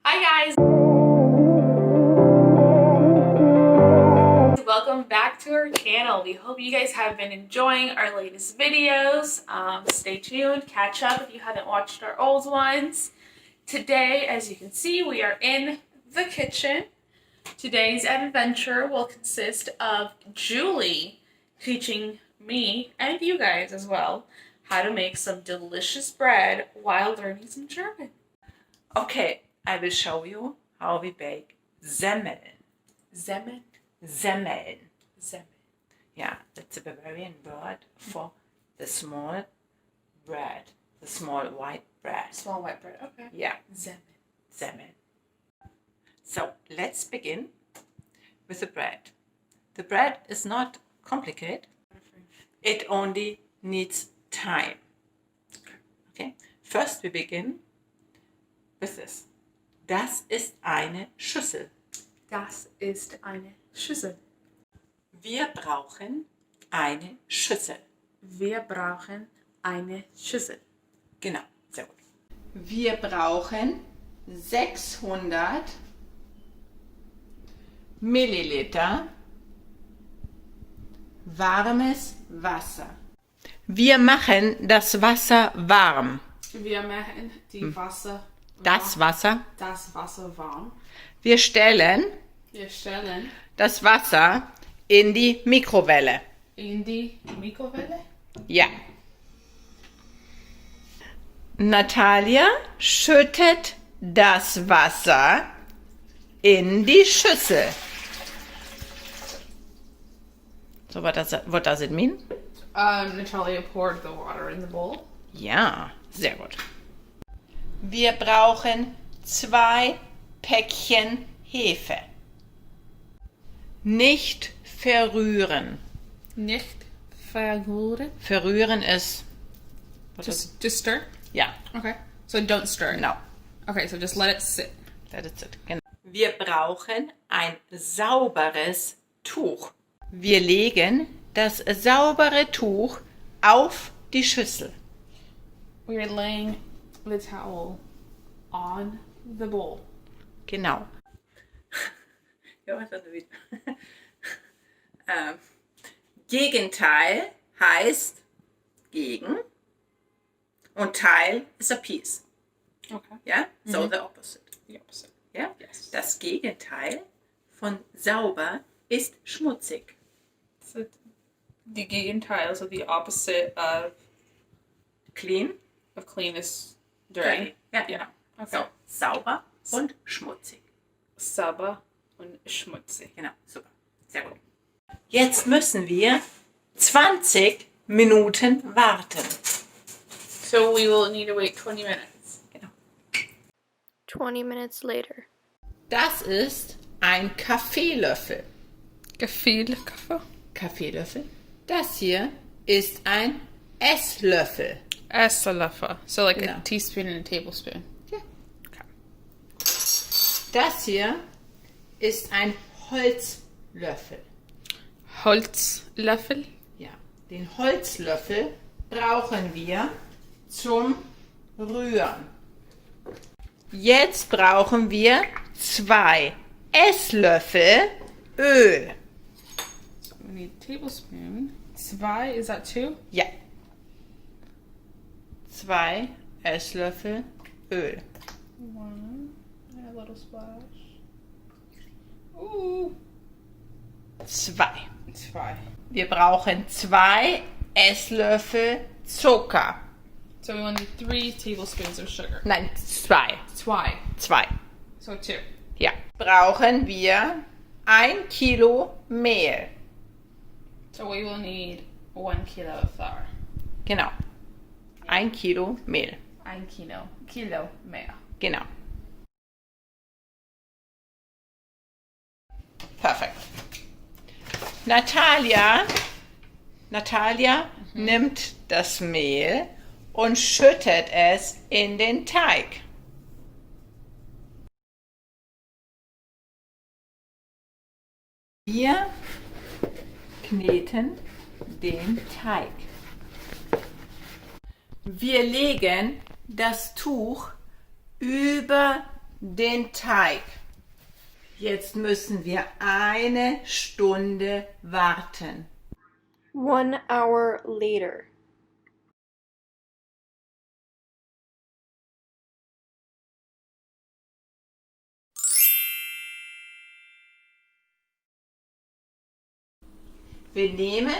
Hi guys! Welcome back to our channel. We hope you guys have been enjoying our latest videos. Stay tuned, catch up if you haven't watched our old ones. Today, as you can see, we are in the kitchen. Today's adventure will consist of Julie teaching me and you guys as well how to make some delicious bread while learning some German. Okay, I will show you how we bake Semmeln. Semmeln? Semmeln. Semmeln. Yeah, that's a Bavarian word for the small bread, the small white bread. Small white bread, okay. Yeah, Semmeln. Semmeln. So let's begin with the bread. The bread is not complicated. It only needs time. Okay, first we begin with this. Das ist eine Schüssel. Das ist eine Schüssel. Wir brauchen eine Schüssel. Wir brauchen eine Schüssel. Genau, sehr gut. Wir brauchen 600 Milliliter warmes Wasser. Wir machen das Wasser warm. Wir machen Das Wasser. das Wasser warm. Wir stellen Wir stellen das Wasser in die Mikrowelle. in die Mikrowelle. Ja. Natalia schüttet das Wasser in die Schüssel. So, what does it mean? Natalia poured the water in the bowl. Ja, sehr gut. Wir brauchen 2 Päckchen Hefe. Nicht verrühren. Nicht verrühren. Verrühren ist... Just stir. Ja, Okay. So don't stir. genau. Okay, so just let it sit. That is it. Genau. Wir brauchen ein sauberes Tuch. Wir legen das saubere Tuch auf die Schüssel. We're laying the towel on the bowl. Genau. Ja, was hat er wieder? Gegenteil heißt gegen und Teil ist a piece. Okay. Ja? So the opposite. The opposite. Ja? Yes. Das Gegenteil von sauber ist schmutzig. So the Gegenteil, so the opposite of Clean. clean is dirty. Ja, genau. Okay. So, sauber und schmutzig. Sauber und schmutzig. Genau, super. Sehr gut. Jetzt müssen wir 20 Minuten warten. So we will need to wait 20 minutes. Genau. 20 minutes later. Das ist ein Kaffeelöffel. Kaffee. Kaffeelöffel. Das hier ist ein Esslöffel. Esslöffel. So like Genau. a teaspoon and a tablespoon. Ja. Okay. Das hier ist ein Holzlöffel. Holzlöffel. Ja. Den Holzlöffel brauchen wir zum Rühren. Jetzt brauchen wir 2 Esslöffel Öl. So we need a tablespoon. Zwei, is that 2? Ja. 2 Esslöffel Öl. 1. And a little splash. Ooh. 2. 2. Wir brauchen 2 Esslöffel Zucker. So we want 3 tablespoons of sugar. Nein, 2. Zwei. 2. So 2. Ja. Brauchen wir 1 Kilo Mehl. So we will need 1 kilo of flour. Genau. 1 Kilo Mehl. 1 kilo mehr. Genau. Perfekt. Natalia nimmt das Mehl und schüttet es in den Teig. Wir kneten den Teig. Wir legen das Tuch über den Teig. Jetzt müssen wir 1 Stunde warten. 1 hour later. Wir nehmen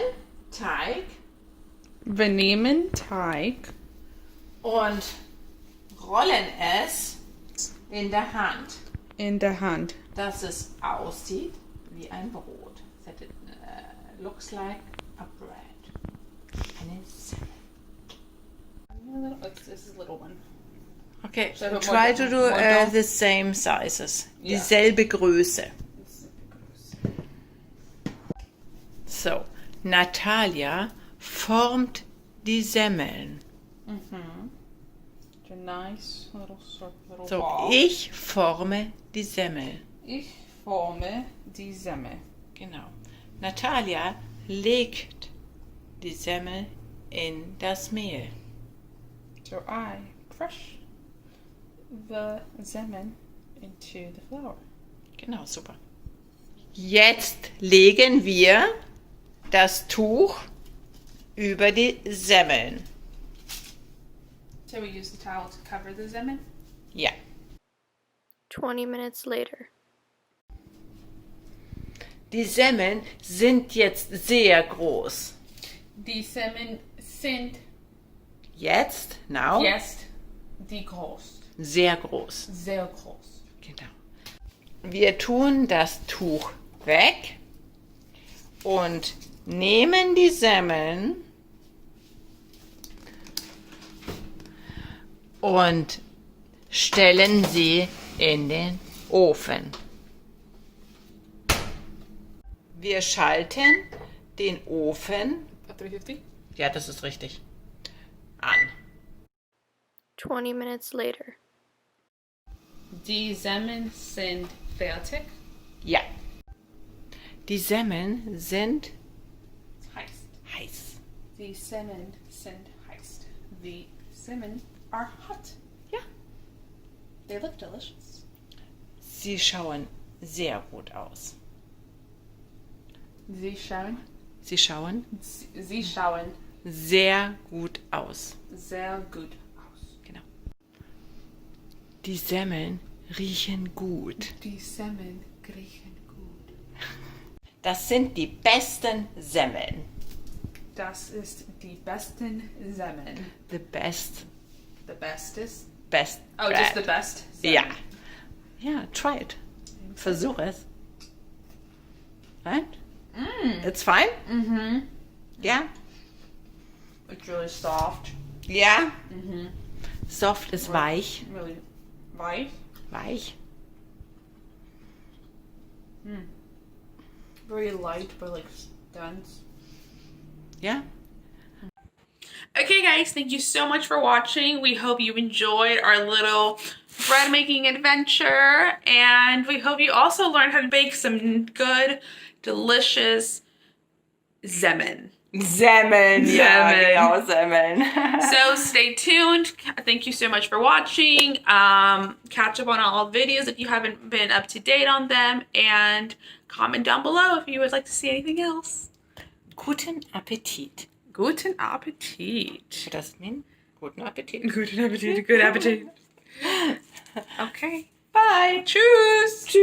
Teig Wir nehmen Teig und rollen es in der Hand, in der Hand, dass es aussieht wie ein Brot. That it looks like a bread. And it's This is a little one. okay, Should I put try more to down? do More down? the same sizes. Yeah. Dieselbe Größe. So, Natalia formt die Semmeln. A nice little So, ball. ich forme die Semmel. Ich forme die Semmel. Genau. Natalia legt die Semmel in das Mehl. So I crush the Semmeln into the flour. Genau, super. Jetzt legen wir das Tuch über die Semmeln. So we use the towel to cover the Semmeln. Ja. 20 minutes later. Die Semmeln sind jetzt sehr groß. Die Semmeln sind Jetzt, now, jetzt die groß. sehr groß. Sehr groß. Genau. Wir tun das Tuch weg und nehmen die Semmeln und stellen sie in den Ofen. Wir schalten den Ofen, 350. ja, das ist richtig, an. 20 minutes later. Die Semmeln sind fertig. Ja. Die Semmeln sind Heiß. heiß. Die Semmeln sind heiß. The Semmeln are hot. Ja. They look delicious. Sie schauen sehr gut aus. Sie schauen Sehr gut aus. sehr gut aus. Genau. Die Semmeln riechen gut. Die Semmeln riechen gut. Das sind die besten Semmeln. Das ist die besten Semmeln. The best, The bestest? best Oh, bread. just the best? Ja. Ja, try it. Versuch es. Right? It's fine? Ja? It's really soft. Ja? Soft ist weich. Really light. Weich. Very light, but like dense. Ja? Okay guys, thank you so much for watching. We hope you enjoyed our little bread making adventure, and we hope you also learned how to bake some good, delicious Semmeln. Semmeln. Ja, Semmeln. genau, Semmeln. So stay tuned. Thank you so much for watching. Catch up on all videos if you haven't been up to date on them, and comment down below if you would like to see anything else. Guten Appetit. Guten Appetit. What does it mean? Guten Appetit. Guten Appetit. Good appetit. Okay. Bye. Tschüss. Tschüss.